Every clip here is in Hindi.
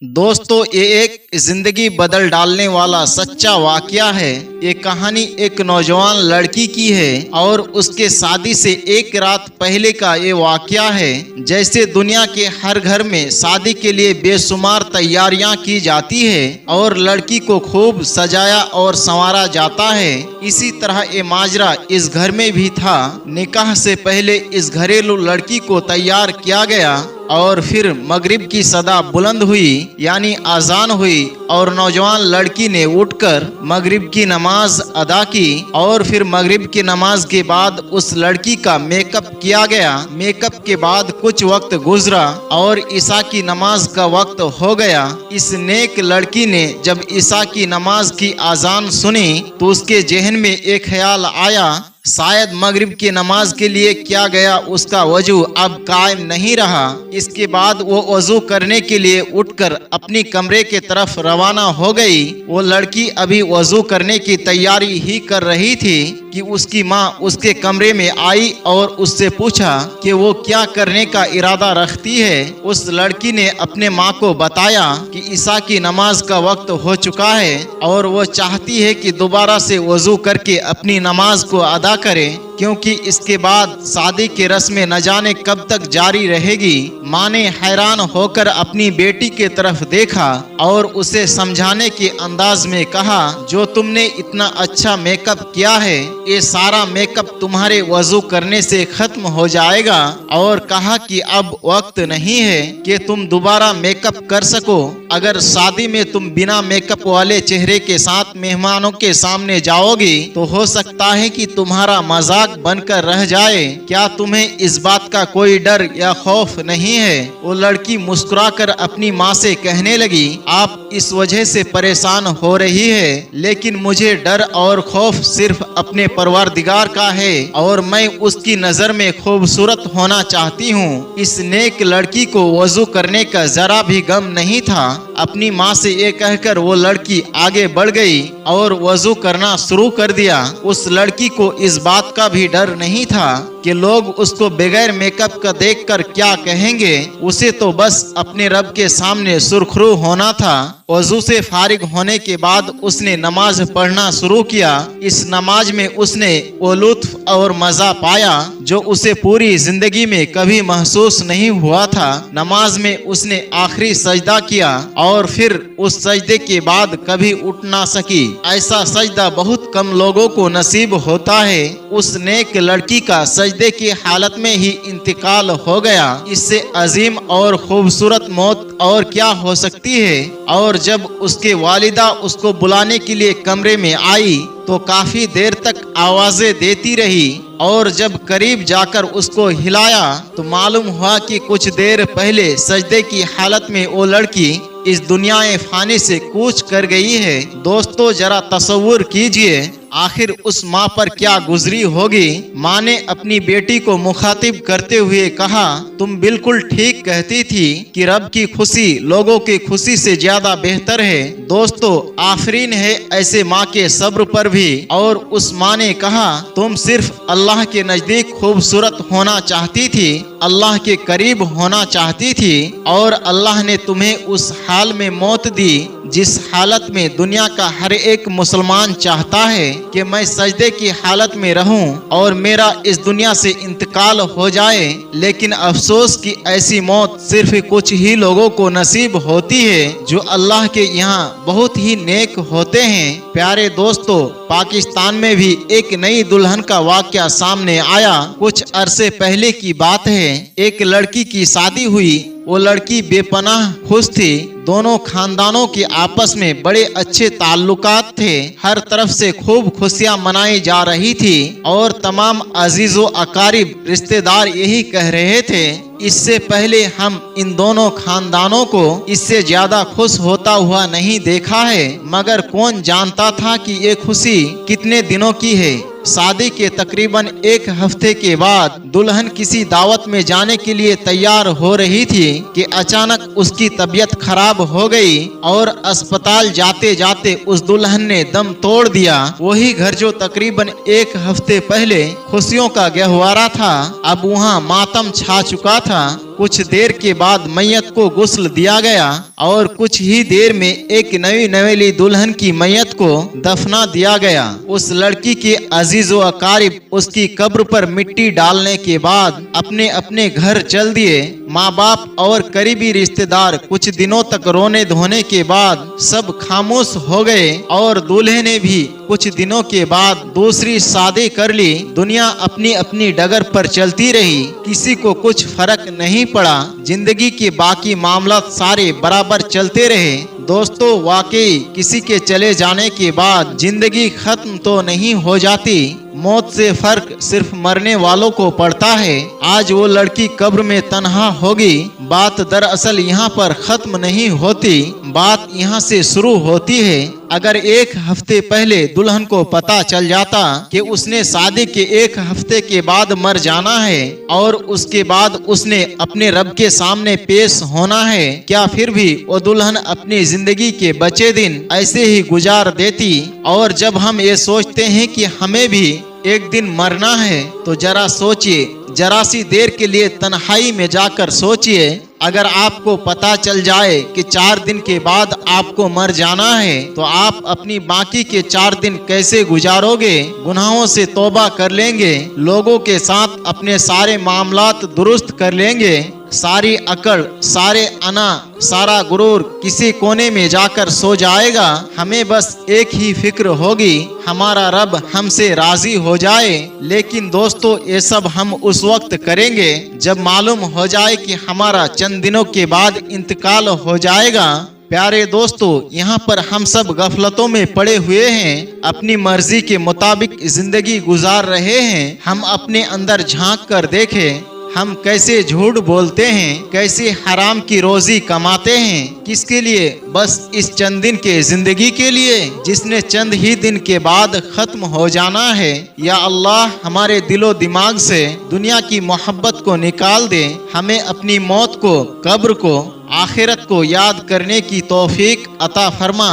दोस्तों, ये एक जिंदगी बदल डालने वाला सच्चा वाकया है। ये कहानी एक नौजवान लड़की की है और उसके शादी से एक रात पहले का ये वाकया है। जैसे दुनिया के हर घर में शादी के लिए बेशुमार तैयारियां की जाती है और लड़की को खूब सजाया और संवारा जाता है, इसी तरह ये माजरा इस घर में भी था। निकाह से पहले इस घरेलू लड़की को तैयार किया गया और फिर मगरिब की सदा बुलंद हुई, यानी आजान हुई और नौजवान लड़की ने उठकर मगरिब की नमाज अदा की और फिर मगरिब की नमाज के बाद उस लड़की का मेकअप किया गया। मेकअप के बाद कुछ वक्त गुजरा और ईशा की नमाज का वक्त हो गया। इस नेक लड़की ने जब ईशा की नमाज की आजान सुनी तो उसके जहन में एक ख्याल आया, शायद मगरिब की नमाज के लिए किया गया उसका वजू अब कायम नहीं रहा। इसके बाद वो वजू करने के लिए उठकर अपनी कमरे के तरफ रवाना हो गई। वो लड़की अभी वजू करने की तैयारी ही कर रही थी कि उसकी माँ उसके कमरे में आई और उससे पूछा कि वो क्या करने का इरादा रखती है। उस लड़की ने अपने माँ को बताया कि ईशा की नमाज का वक्त हो चुका है और वो चाहती है कि दोबारा से वजू करके अपनी नमाज को अदा करें, क्योंकि इसके बाद शादी की रस्में न जाने कब तक जारी रहेगी। माँ ने हैरान होकर अपनी बेटी के तरफ देखा और उसे समझाने के अंदाज में कहा, जो तुमने इतना अच्छा मेकअप किया है, ये सारा मेकअप तुम्हारे वजू करने से खत्म हो जाएगा। और कहा कि अब वक्त नहीं है कि तुम दोबारा मेकअप कर सको। अगर शादी में तुम बिना मेकअप वाले चेहरे के साथ मेहमानों के सामने जाओगी तो हो सकता है कि तुम्हारा मजाक बनकर रह जाए। क्या तुम्हें इस बात का कोई डर या खौफ नहीं है? वो लड़की मुस्कुराकर अपनी माँ से कहने लगी, आप इस वजह से परेशान हो रही है, लेकिन मुझे डर और खौफ सिर्फ अपने परवरदिगार का है और मैं उसकी नजर में खूबसूरत होना चाहती हूँ। इस नेक लड़की को वजू करने का जरा भी गम नहीं था। अपनी माँ से ये कहकर वो लड़की आगे बढ़ गई और वजू करना शुरू कर दिया। उस लड़की को इस बात का भी डर नहीं था कि लोग उसको बगैर मेकअप का देखकर क्या कहेंगे। उसे तो बस अपने रब के सामने सुरखरू होना था। वजू से फारिग होने के बाद उसने नमाज पढ़ना शुरू किया। इस नमाज में उसने वो लुत्फ और मजा पाया जो उसे पूरी जिंदगी में कभी महसूस नहीं हुआ था। नमाज में उसने आखिरी सजदा किया और फिर उस सजदे के बाद कभी उठ ना सकी। ऐसा सजदा बहुत कम लोगों को नसीब होता है। उस नेक लड़की का सजदे की हालत में ही इंतकाल हो गया। इससे अजीम और खूबसूरत मौत और क्या हो सकती है। और जब उसके वालिदा उसको बुलाने के लिए कमरे में आई तो काफी देर तक आवाजें देती रही और जब करीब जाकर उसको हिलाया तो मालूम हुआ कि कुछ देर पहले सजदे की हालत में वो लड़की इस दुनिया फानी से कूच कर गई है। दोस्तों, जरा तसव्वुर कीजिए आखिर उस माँ पर क्या गुजरी होगी। माँ ने अपनी बेटी को मुखातिब करते हुए कहा, तुम बिल्कुल ठीक कहती थी कि रब की खुशी लोगों की खुशी से ज्यादा बेहतर है। दोस्तों, आफरीन है ऐसे माँ के सब्र पर भी। और उस माँ ने कहा, तुम सिर्फ अल्लाह के नजदीक खूबसूरत होना चाहती थी, अल्लाह के करीब होना चाहती थी और अल्लाह ने तुम्हें उस हाल में मौत दी जिस हालत में दुनिया का हर एक मुसलमान चाहता है कि मैं सजदे की हालत में रहूं और मेरा इस दुनिया से इंतकाल हो जाए। लेकिन अफसोस कि ऐसी मौत सिर्फ कुछ ही लोगों को नसीब होती है जो अल्लाह के यहाँ बहुत ही नेक होते हैं। प्यारे दोस्तों, पाकिस्तान में भी एक नई दुल्हन का वाकया सामने आया। कुछ अरसे पहले की बात है। एक लड़की की शादी हुई। वो लड़की बेपनाह खुश थी। दोनों खानदानों के आपस में बड़े अच्छे ताल्लुकात थे। हर तरफ से खूब खुशियां मनाई जा रही थी और तमाम अजीजो अकारिब रिश्तेदार यही कह रहे थे, इससे पहले हम इन दोनों खानदानों को इससे ज्यादा खुश होता हुआ नहीं देखा है। मगर कौन जानता था कि ये खुशी कितने दिनों की है। शादी के तकरीबन एक हफ्ते के बाद दुल्हन किसी दावत में जाने के लिए तैयार हो रही थी कि अचानक उसकी तबीयत खराब हो गई और अस्पताल जाते जाते उस दुल्हन ने दम तोड़ दिया। वही घर जो तकरीबन एक हफ्ते पहले खुशियों का गहवारा था, अब वहाँ मातम छा चुका था। कुछ देर के बाद मैयत को गुस्ल दिया गया और कुछ ही देर में एक नई नवेली दुल्हन की मैयत को दफना दिया गया। उस लड़की के अजीज व अकारिब उसकी कब्र पर मिट्टी डालने के बाद अपने अपने घर चल दिए। माँ बाप और करीबी रिश्तेदार कुछ दिनों तक रोने धोने के बाद सब खामोश हो गए और दूल्हे ने भी कुछ दिनों के बाद दूसरी शादी कर ली। दुनिया अपनी अपनी डगर पर चलती रही, किसी को कुछ फर्क नहीं पड़ा। जिंदगी के बाकी मामला सारे बराबर चलते रहे। दोस्तों, वाकई किसी के चले जाने के बाद जिंदगी खत्म तो नहीं हो जाती। मौत से फर्क सिर्फ मरने वालों को पड़ता है। आज वो लड़की कब्र में तन्हा होगी। बात दरअसल यहाँ पर खत्म नहीं होती, बात यहाँ से शुरू होती है। अगर एक हफ्ते पहले दुल्हन को पता चल जाता कि उसने शादी के एक हफ्ते के बाद मर जाना है और उसके बाद उसने अपने रब के सामने पेश होना है, क्या फिर भी वो दुल्हन अपनी जिंदगी के बचे दिन ऐसे ही गुजार देती? और जब हम ये सोचते हैं कि हमें भी एक दिन मरना है, तो जरा सोचिए, जरा सी देर के लिए तन्हाई में जाकर सोचिए, अगर आपको पता चल जाए कि 4 दिन के बाद आपको मर जाना है, तो आप अपनी बाकी के 4 दिन कैसे गुजारोगे? गुनाहों से तौबा कर लेंगे, लोगों के साथ अपने सारे मामलात दुरुस्त कर लेंगे, सारी अकड़, सारे अना, सारा गुरूर किसी कोने में जाकर सो जाएगा। हमें बस एक ही फिक्र होगी, हमारा रब हमसे राजी हो जाए। लेकिन दोस्तों, ये सब हम उस वक्त करेंगे जब मालूम हो जाए कि हमारा चंद दिनों के बाद इंतकाल हो जाएगा। प्यारे दोस्तों, यहाँ पर हम सब गफलतों में पड़े हुए हैं, अपनी मर्जी के मुताबिक जिंदगी गुजार रहे हैं। हम अपने अंदर झांक कर देखें, हम कैसे झूठ बोलते हैं, कैसे हराम की रोजी कमाते हैं, किसके लिए? बस इस चंद दिन के जिंदगी के लिए, जिसने चंद ही दिन के बाद खत्म हो जाना है। या अल्लाह, हमारे दिलो दिमाग से दुनिया की मोहब्बत को निकाल दे, हमें अपनी मौत को, कब्र को, आखिरत को याद करने की तौफीक अता फरमा।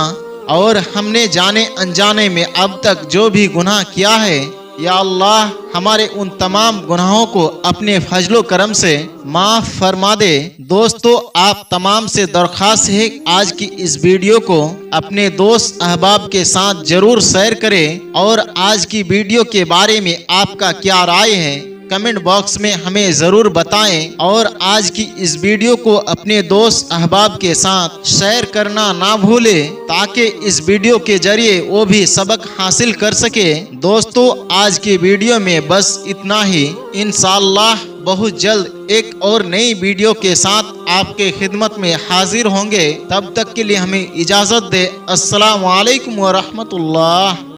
और हमने जाने अनजाने में अब तक जो भी गुनाह किया है, या अल्लाह, हमारे उन तमाम गुनाहों को अपने फजलो करम से माफ फरमा दे। दोस्तों, आप तमाम से दरख्वास्त है, आज की इस वीडियो को अपने दोस्त अहबाब के साथ जरूर शेयर करें और आज की वीडियो के बारे में आपका क्या राय है कमेंट बॉक्स में हमें जरूर बताएं। और आज की इस वीडियो को अपने दोस्त अहबाब के साथ शेयर करना ना भूलें, ताकि इस वीडियो के जरिए वो भी सबक हासिल कर सके। दोस्तों, आज की वीडियो में बस इतना ही। इंशाअल्लाह बहुत जल्द एक और नई वीडियो के साथ आपके खिदमत में हाजिर होंगे। तब तक के लिए हमें इजाजत दे। अस्सलाम वालेकुम व रहमतुल्लाह।